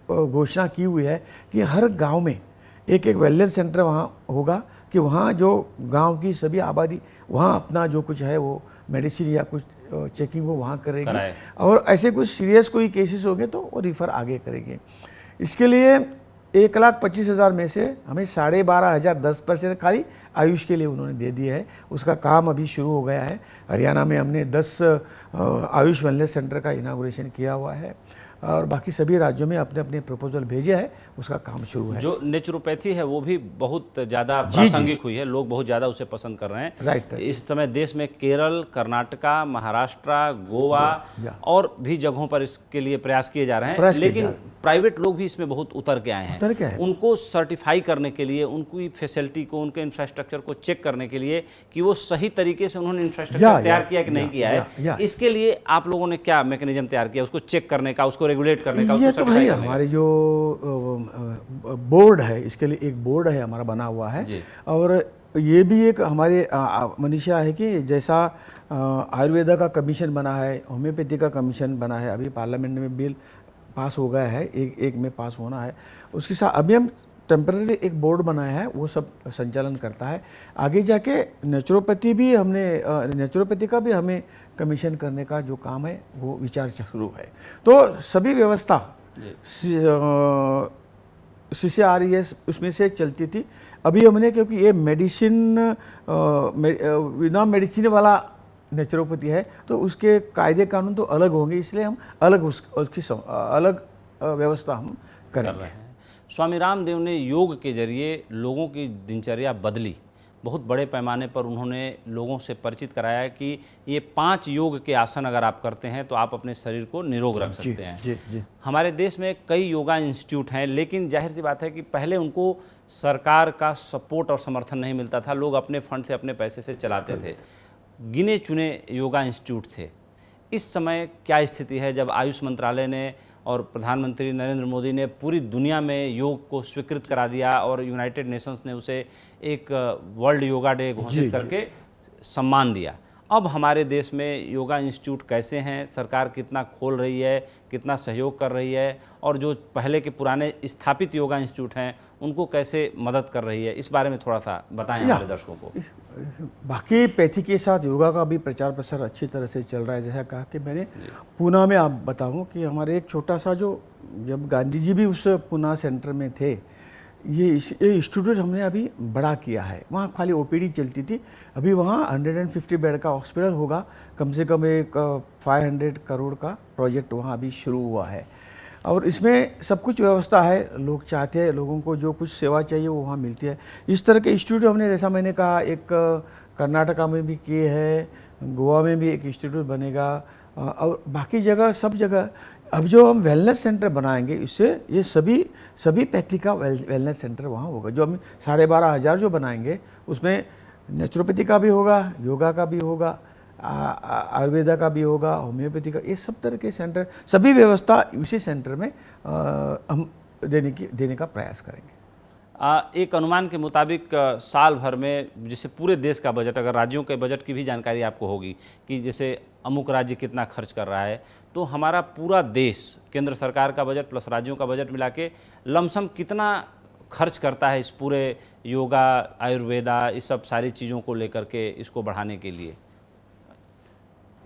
घोषणा की हुई है कि हर गांव में एक एक वेलनेस सेंटर वहाँ होगा, कि वहाँ जो गांव की सभी आबादी वहाँ अपना जो कुछ है वो मेडिसिन या कुछ चेकिंग वो वहाँ करेगी, और ऐसे कुछ सीरियस कोई केसेस होंगे तो वो रिफ़र आगे करेंगे। इसके लिए 1,25,000 में से हमें 12,500 10% खाली आयुष के लिए उन्होंने दे दिया है। उसका काम अभी शुरू हो गया है। हरियाणा में हमने 10 आयुष वेलनेस सेंटर का इनागुरेशन किया हुआ है और बाकी सभी राज्यों में अपने अपने प्रपोजल भेजे हैं, उसका काम शुरू है। जो नेचुरोपैथी है वो भी बहुत ज़्यादा प्रासंगिक हुई है, लोग बहुत ज़्यादा उसे पसंद कर रहे हैं। राइट। इस समय देश में केरल, कर्नाटका, महाराष्ट्र, गोवा और भी जगहों पर इसके लिए प्रयास किए जा रहे हैं, लेकिन प्राइवेट लोग भी इसमें बहुत उतर के आए हैं। उनको सर्टिफाई करने के लिए, उनकी फैसिलिटी को, उनके इंफ्रास्ट्रक्चर को चेक करने के लिए कि वो सही तरीके से उन्होंने इंफ्रास्ट्रक्चर तैयार किया कि नहीं किया है, इसके लिए आप लोगों ने क्या मैकेनिज्म तैयार किया उसको चेक करने का, उसको रेगुलेट करने का? ये तो है, हमारे जो बोर्ड है, इसके लिए एक बोर्ड है हमारा बना हुआ है, और ये भी एक हमारे मनीषा है कि जैसा आयुर्वेदा का कमीशन बना है, होम्योपैथी का कमीशन बना है, अभी पार्लियामेंट में बिल पास हो गया है, एक में पास होना है, उसके साथ अभी हम टेम्पररी एक बोर्ड बनाया है, वो सब संचालन करता है। आगे जाके नेचुरोपैथी भी हमने, नेचुरोपैथी का भी हमें कमीशन करने का जो काम है वो विचार शुरू है। तो सभी व्यवस्था CCRES उसमें से चलती थी। अभी हमने, क्योंकि ये मेडिसिन बिना मेडिसिन वाला नेचुरोपैथी है तो उसके कायदे कानून तो अलग होंगे, इसलिए हम अलग उसकी अलग व्यवस्था हम करेंगे। स्वामी रामदेव ने योग के जरिए लोगों की दिनचर्या बदली, बहुत बड़े पैमाने पर उन्होंने लोगों से परिचित कराया कि ये 5 योग के आसन अगर आप करते हैं तो आप अपने शरीर को निरोग रख सकते हैं। जी। हमारे देश में कई योगा इंस्टीट्यूट हैं, लेकिन जाहिर सी बात है कि पहले उनको सरकार का सपोर्ट और समर्थन नहीं मिलता था, लोग अपने फंड से, अपने पैसे से चलाते थे। गिने चुने योगा इंस्टीट्यूट थे। इस समय क्या स्थिति है जब आयुष मंत्रालय ने और प्रधानमंत्री नरेंद्र मोदी ने पूरी दुनिया में योग को स्वीकृत करा दिया और यूनाइटेड नेशंस ने उसे एक वर्ल्ड योगा डे घोषित करके सम्मान दिया? अब हमारे देश में योगा इंस्टीट्यूट कैसे हैं, सरकार कितना खोल रही है, कितना सहयोग कर रही है, और जो पहले के पुराने स्थापित योगा इंस्टीट्यूट हैं उनको कैसे मदद कर रही है, इस बारे में थोड़ा सा बताएं हमारे दर्शकों को। बाकी पैथी के साथ योगा का भी प्रचार प्रसार अच्छी तरह से चल रहा है। जैसा कहा कि मैंने पूना में, आप बताऊं कि हमारे एक छोटा सा, जो जब गांधी जी भी उस पूना सेंटर में थे, ये इंस्टीट्यूट हमने अभी बड़ा किया है। वहाँ खाली OPD चलती थी, अभी वहाँ 150 बेड का हॉस्पिटल होगा। कम से कम एक 500 करोड़ का प्रोजेक्ट वहाँ अभी शुरू हुआ है और इसमें सब कुछ व्यवस्था है। लोग चाहते हैं, लोगों को जो कुछ सेवा चाहिए वो वहाँ मिलती है। इस तरह के इंस्टीट्यूट हमने, जैसा मैंने कहा, एक कर्नाटका में भी किए हैं, गोवा में भी एक इंस्टीट्यूट बनेगा और बाकी जगह, सब जगह। अब जो हम वेलनेस सेंटर बनाएंगे, इससे ये सभी पैथी का वेलनेस सेंटर वहाँ होगा। जो हम 12,500 जो बनाएंगे उसमें नेचुरोपैथी का भी होगा, योगा का भी होगा, आयुर्वेदा का भी होगा, होम्योपैथी का, ये सब तरह के सेंटर, सभी व्यवस्था इसी सेंटर में हम देने का प्रयास करेंगे। एक अनुमान के मुताबिक साल भर में, जैसे पूरे देश का बजट, अगर राज्यों के बजट की भी जानकारी आपको होगी कि जैसे अमुक राज्य कितना खर्च कर रहा है, तो हमारा पूरा देश, केंद्र सरकार का बजट प्लस राज्यों का बजट मिला के लमसम कितना खर्च करता है इस पूरे योगा, आयुर्वेदा, इस सब सारी चीज़ों को लेकर के, इसको बढ़ाने के लिए?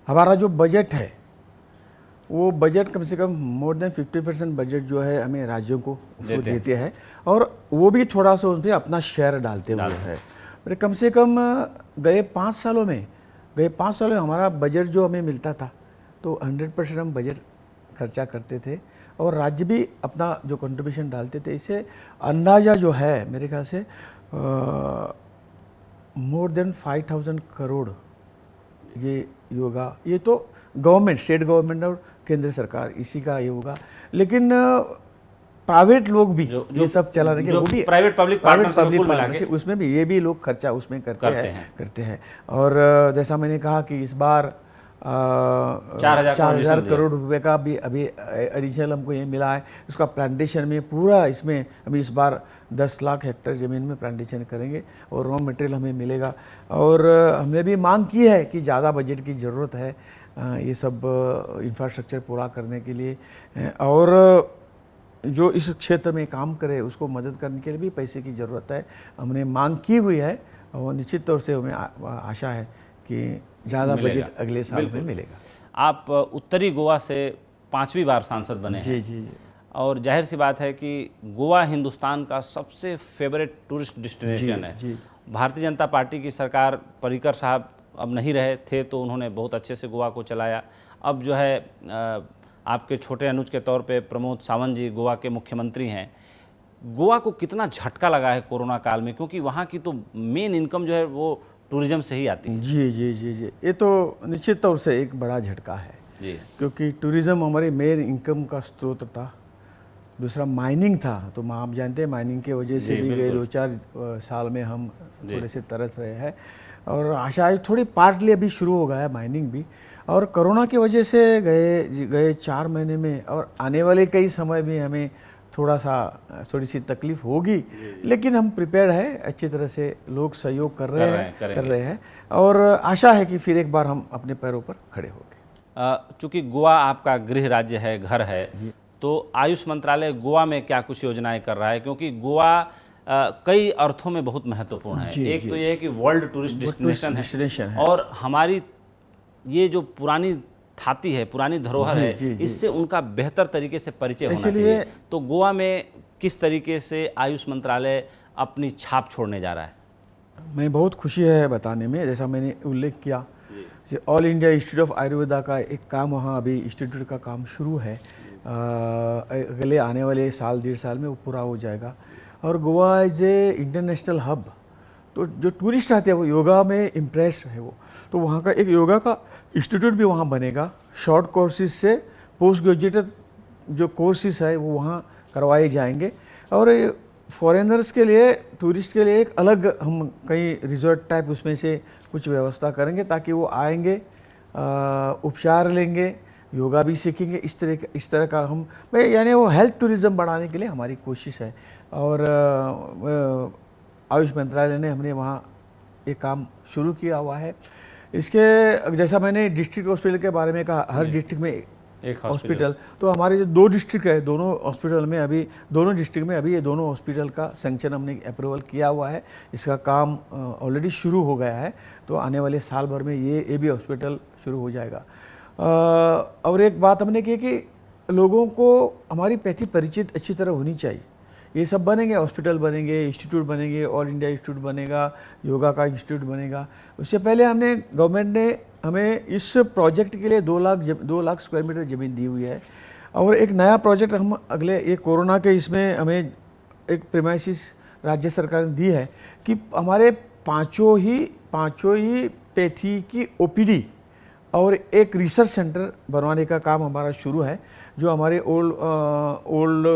हमारा जो बजट है वो बजट कम से कम मोर देन 50% बजट जो है हमें राज्यों को देते हैं और वो भी थोड़ा सा उसमें अपना शेयर डालते हुए है। पर कम से कम गए 5 सालों में हमारा बजट जो हमें मिलता था तो 100% हम बजट खर्चा करते थे और राज्य भी अपना जो कंट्रीब्यूशन डालते थे। इससे अंदाज़ा जो है मेरे ख्याल से मोर देन 5,000 करोड़ ये योगा, ये तो गवर्नमेंट, स्टेट गवर्नमेंट और केंद्र सरकार इसी का ये होगा। लेकिन प्राइवेट लोग भी ये सब चलाने के, वो भी प्राइवेट पब्लिक पार्टनरशिप, उसमें भी ये भी लोग खर्चा उसमें करते हैं। और जैसा मैंने कहा कि इस बार 4,000 करोड़ रुपए का भी अभी एडिशनल हमको ये मिला है। उसका प्लांटेशन में पूरा इसमें हम इस बार 10 लाख हेक्टेयर ज़मीन में प्लांटेशन करेंगे और रॉ मटेरियल हमें मिलेगा। और हमने भी मांग की है कि ज़्यादा बजट की ज़रूरत है ये सब इंफ्रास्ट्रक्चर पूरा करने के लिए, और जो इस क्षेत्र में काम करे उसको मदद करने के लिए भी पैसे की ज़रूरत है। हमने मांग की हुई है और निश्चित तौर से हमें आशा है कि ज़्यादा बजट अगले साल में मिलेगा। आप उत्तरी गोवा से 5वीं बार सांसद बने हैं। जी। और जाहिर सी बात है कि गोवा हिंदुस्तान का सबसे फेवरेट टूरिस्ट डेस्टिनेशन है। जी। भारतीय जनता पार्टी की सरकार, पर्रिकर साहब अब नहीं रहे थे तो उन्होंने बहुत अच्छे से गोवा को चलाया। अब जो है आपके छोटे अनुज के तौर पे प्रमोद सावंत जी गोवा के मुख्यमंत्री हैं। गोवा को कितना झटका लगा है कोरोना काल में, क्योंकि वहाँ की तो मेन इनकम जो है वो टूरिज्म से ही आती है। जी, ये तो निश्चित तौर से एक बड़ा झटका है जी, क्योंकि टूरिज्म हमारे मेन इनकम का स्रोत था। दूसरा माइनिंग था, तो आप जानते हैं माइनिंग के वजह से भी गए 2-4 साल में हम थोड़े से तरस रहे हैं, और आशा है थोड़ी पार्टली अभी शुरू हो गया है माइनिंग भी। और कोरोना की वजह से गए 4 महीने में और आने वाले कई समय में हमें थोड़ी सी तकलीफ होगी, लेकिन हम प्रिपेयर्ड है, अच्छी तरह से लोग सहयोग कर रहे हैं और आशा है कि फिर एक बार हम अपने पैरों पर खड़े होंगे। चूँकि गोवा आपका गृह राज्य है, घर है, तो आयुष मंत्रालय गोवा में क्या कुछ योजनाएं कर रहा है, क्योंकि गोवा कई अर्थों में बहुत महत्वपूर्ण है। एक तो ये है कि वर्ल्ड टूरिस्ट डेस्टिनेशन है और हमारी ये जो पुरानी थाती है, पुरानी धरोहर है, इससे उनका बेहतर तरीके से परिचय होना चाहिए। तो गोवा में किस तरीके से आयुष मंत्रालय अपनी छाप छोड़ने जा रहा है? मैं बहुत खुशी है बताने में, जैसा मैंने उल्लेख किया, all India institute of Ayurveda का एक काम वहाँ अभी इंस्टीट्यूट का काम शुरू है। अगले आने वाले साल 1.5 साल में वो पूरा हो जाएगा। और Goa is a international hub, तो जो टूरिस्ट आते हैं वो योगा में इम्प्रेस है वो, तो वहाँ का एक योगा का इंस्टीट्यूट भी वहाँ बनेगा। शॉर्ट कोर्सेज से पोस्ट ग्रेजुएट जो कोर्सेज है वो वहाँ करवाए जाएंगे। और फॉरेनर्स के लिए, टूरिस्ट के लिए एक अलग हम कई रिजॉर्ट टाइप उसमें से कुछ व्यवस्था करेंगे ताकि वो आएंगे, उपचार लेंगे, योगा भी सीखेंगे। इस तरह का हम यानी वो हेल्थ टूरिज़्म बढ़ाने के लिए हमारी कोशिश है। और आयुष मंत्रालय ने हमने वहाँ एक काम शुरू किया हुआ है। इसके जैसा मैंने डिस्ट्रिक्ट हॉस्पिटल के बारे में कहा, हर डिस्ट्रिक्ट में एक हॉस्पिटल, तो हमारे जो 2 डिस्ट्रिक्ट है, दोनों हॉस्पिटल में अभी दोनों डिस्ट्रिक्ट में अभी ये दोनों हॉस्पिटल का सैंक्शन हमने अप्रूवल किया हुआ है। इसका काम ऑलरेडी शुरू हो गया है, तो आने वाले साल भर में ये भी हॉस्पिटल शुरू हो जाएगा। और एक बात हमने की कि लोगों को हमारी पैथी परिचित अच्छी तरह होनी चाहिए। ये सब बनेंगे, हॉस्पिटल बनेंगे, इंस्टीट्यूट बनेंगे, ऑल इंडिया इंस्टीट्यूट बनेगा, योगा का इंस्टीट्यूट बनेगा। उससे पहले हमने गवर्नमेंट ने हमें इस प्रोजेक्ट के लिए 2 लाख स्क्वायर मीटर ज़मीन दी हुई है। और एक नया प्रोजेक्ट हम अगले एक कोरोना के इसमें हमें एक प्रीमाइसिस राज्य सरकार ने दी है कि हमारे पाँचों ही पैथी की OPD और एक रिसर्च सेंटर बनवाने का काम हमारा शुरू है। जो हमारे ओल्ड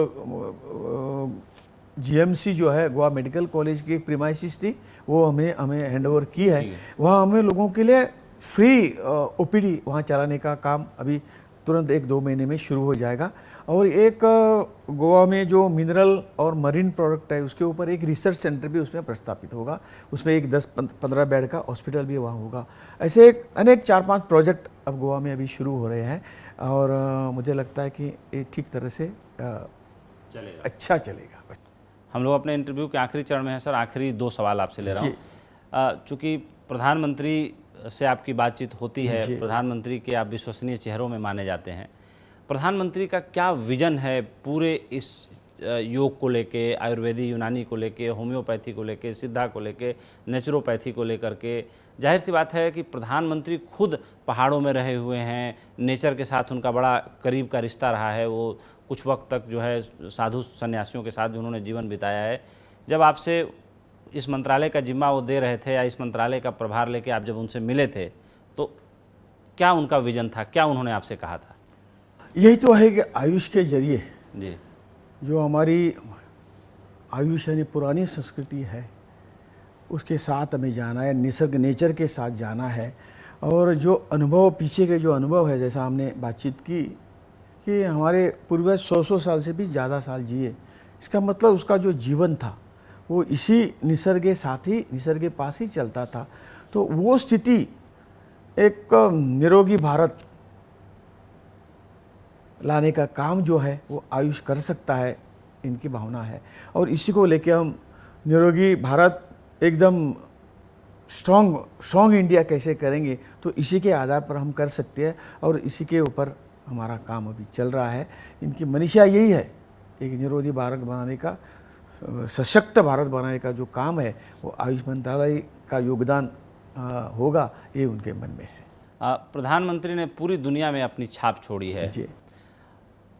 GMC जो है गोवा मेडिकल कॉलेज की प्रीमाइसिस थी, वो हमें हैंडओवर की है। वहाँ हमें लोगों के लिए फ्री OPD वहाँ चलाने का काम अभी तुरंत 1-2 महीने में शुरू हो जाएगा। और एक गोवा में जो मिनरल और मरीन प्रोडक्ट है उसके ऊपर एक रिसर्च सेंटर भी उसमें प्रस्तापित होगा। उसमें एक 10-15 बेड का हॉस्पिटल भी वहाँ होगा। ऐसे अनेक 4-5 प्रोजेक्ट अब गोवा में अभी शुरू हो रहे हैं और मुझे लगता है कि ये ठीक तरह से चलेगा, अच्छा चलेगा। हम लोग अपने इंटरव्यू के आखिरी चरण में हैं सर। आखिरी 2 सवाल आपसे ले रहा हूँ। चूँकि प्रधानमंत्री से आपकी बातचीत होती है, प्रधानमंत्री के आप विश्वसनीय चेहरों में माने जाते हैं। प्रधानमंत्री का क्या विजन है पूरे इस योग को लेके, आयुर्वेदी यूनानी को लेके, होम्योपैथी को लेके, सिद्धा को लेके, नेचुरोपैथी को लेकर के? जाहिर सी बात है कि प्रधानमंत्री खुद पहाड़ों में रहे हुए हैं, नेचर के साथ उनका बड़ा करीब का रिश्ता रहा है। वो कुछ वक्त तक जो है साधु सन्यासियों के साथ भी उन्होंने जीवन बिताया है। जब आपसे इस मंत्रालय का जिम्मा वो दे रहे थे या इस मंत्रालय का प्रभार लेके आप जब उनसे मिले थे, तो क्या उनका विजन था, क्या उन्होंने आपसे कहा था? यही तो है कि आयुष के जरिए जी, जो हमारी आयुष यानी पुरानी संस्कृति है उसके साथ हमें जाना है, नेचर के साथ जाना है। और जो अनुभव, पीछे के जो अनुभव है, जैसा हमने बातचीत की कि हमारे पूर्वज 100 साल से भी ज़्यादा साल जिए, इसका मतलब उसका जो जीवन था वो इसी निसर्ग के साथ ही, निसर्ग के पास ही चलता था। तो वो स्थिति एक निरोगी भारत लाने का काम जो है वो आयुष कर सकता है, इनकी भावना है। और इसी को लेके हम निरोगी भारत, एकदम स्ट्रॉन्ग इंडिया कैसे करेंगे, तो इसी के आधार पर हम कर सकते हैं और इसी के ऊपर हमारा काम अभी चल रहा है। इनकी मंशा यही है, एक निरोगी भारत बनाने का, सशक्त भारत बनाने का जो काम है वो आयुष मंत्रालय का योगदान होगा, ये उनके मन में है। प्रधानमंत्री ने पूरी दुनिया में अपनी छाप छोड़ी है जी।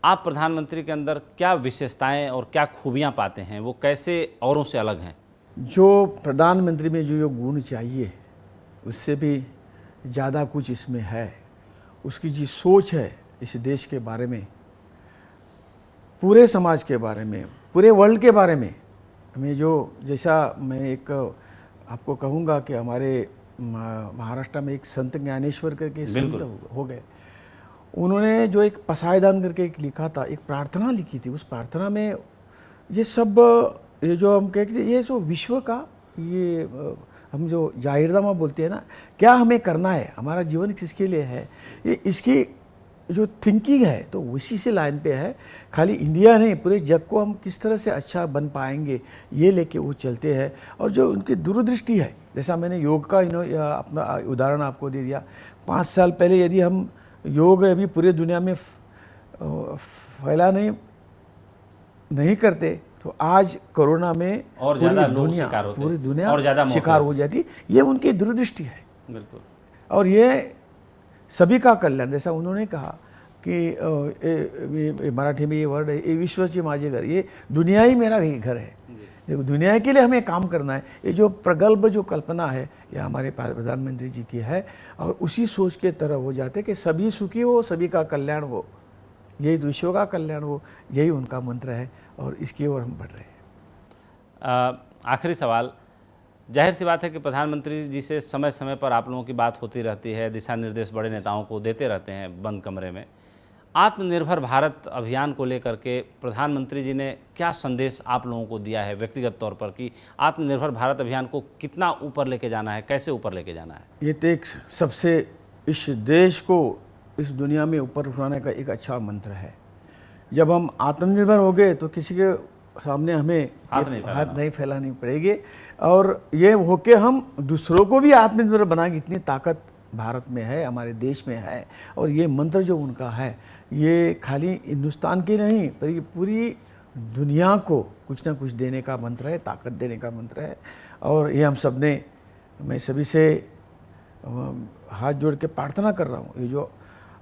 आप प्रधानमंत्री के अंदर क्या विशेषताएं और क्या खूबियां पाते हैं, वो कैसे औरों से अलग हैं? जो प्रधानमंत्री में जो गुण चाहिए उससे भी ज़्यादा कुछ इसमें है। उसकी जो सोच है इस देश के बारे में, पूरे समाज के बारे में, पूरे वर्ल्ड के बारे में, हमें जो, जैसा मैं एक आपको कहूँगा कि हमारे महाराष्ट्र में एक संत ज्ञानेश्वर करके संत हो गए, उन्होंने जो एक पसायदान करके एक लिखा था, एक प्रार्थना लिखी थी। उस प्रार्थना में ये सब, ये जो हम कहते हैं, ये जो विश्व का, ये हम जो जाहिरनामा बोलते हैं ना, क्या हमें करना है, हमारा जीवन किसके लिए है, ये इसकी जो थिंकिंग है तो उसी से लाइन पे है। खाली इंडिया नहीं, पूरे जग को हम किस तरह से अच्छा बन पाएंगे, ये लेके वो चलते हैं। और जो उनकी दूरदृष्टि है, जैसा मैंने योग का अपना उदाहरण आपको दे दिया। 5 साल पहले यदि हम योग अभी पूरे दुनिया में फैला नहीं करते तो आज कोरोना में और पूरी दुनिया और ज़्यादा शिकार हो जाती। ये उनकी दूरदृष्टि है। बिल्कुल। और ये सभी का कल्याण, जैसा उन्होंने कहा कि मराठी में ये वर्ड है, ये विश्वची माझे घर, ये दुनिया ही मेरा ही घर है। देखो, दुनिया के लिए हमें काम करना है। ये जो प्रगल्भ जो कल्पना है, ये हमारे प्रधानमंत्री जी की है और उसी सोच के तरह हो जाते कि सभी सुखी हो, सभी का कल्याण हो, यही विश्व का कल्याण हो, यही उनका मंत्र है और इसकी ओर हम बढ़ रहे हैं। आखिरी सवाल, जाहिर सी बात है कि प्रधानमंत्री जी से समय समय पर आप लोगों की बात होती रहती है, दिशा निर्देश बड़े नेताओं को देते रहते हैं बंद कमरे में। आत्मनिर्भर भारत अभियान को लेकर के प्रधानमंत्री जी ने क्या संदेश आप लोगों को दिया है व्यक्तिगत तौर पर, कि आत्मनिर्भर भारत अभियान को कितना ऊपर लेके जाना है, कैसे ऊपर लेके जाना है? ये तो एक सबसे इस देश को इस दुनिया में ऊपर उठाने का एक अच्छा मंत्र है। जब हम आत्मनिर्भर हो गए तो किसी के सामने हमें हाथ नहीं फैलानी पड़ेगी और ये होके हम दूसरों को भी आत्मनिर्भर बनाएंगे। इतनी ताकत भारत में है, हमारे देश में है। और ये मंत्र जो उनका है, ये खाली हिंदुस्तान के नहीं पर ये पूरी दुनिया को कुछ ना कुछ देने का मंत्र है, ताकत देने का मंत्र है। और ये हम सब ने, मैं सभी से हाथ जोड़ के प्रार्थना कर रहा हूँ, ये जो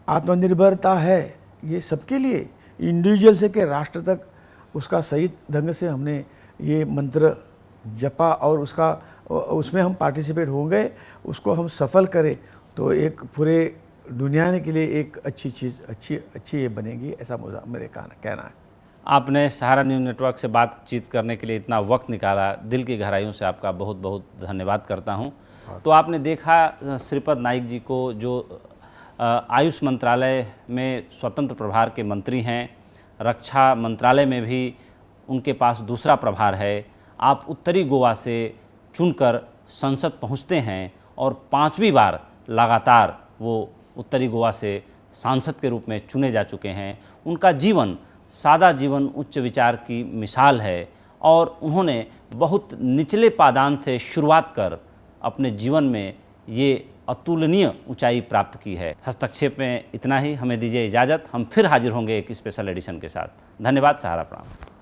आत्मनिर्भरता है ये सबके लिए, इंडिविजुअल से के राष्ट्र तक, उसका सही ढंग से हमने ये मंत्र जपा और उसमें हम पार्टिसिपेट होंगे, उसको हम सफल करें तो एक पूरे दुनिया के लिए एक अच्छी चीज़, अच्छी ये बनेगी, ऐसा मेरे कहना है। आपने सहारा न्यूज़ नेटवर्क से बातचीत करने के लिए इतना वक्त निकाला, दिल की गहराइयों से आपका बहुत बहुत धन्यवाद करता हूं। तो आपने देखा श्रीपद नाइक जी को, जो आयुष मंत्रालय में स्वतंत्र प्रभार के मंत्री हैं, रक्षा मंत्रालय में भी उनके पास दूसरा प्रभार है। आप उत्तरी गोवा से चुनकर संसद पहुंचते हैं और 5वीं बार लगातार वो उत्तरी गोवा से सांसद के रूप में चुने जा चुके हैं। उनका जीवन सादा जीवन, उच्च विचार की मिसाल है और उन्होंने बहुत निचले पादान से शुरुआत कर अपने जीवन में ये अतुलनीय ऊंचाई प्राप्त की है। हस्तक्षेप में इतना ही, हमें दीजिए इजाज़त। हम फिर हाजिर होंगे एक स्पेशल एडिशन के साथ। धन्यवाद। सहारा प्रणाम।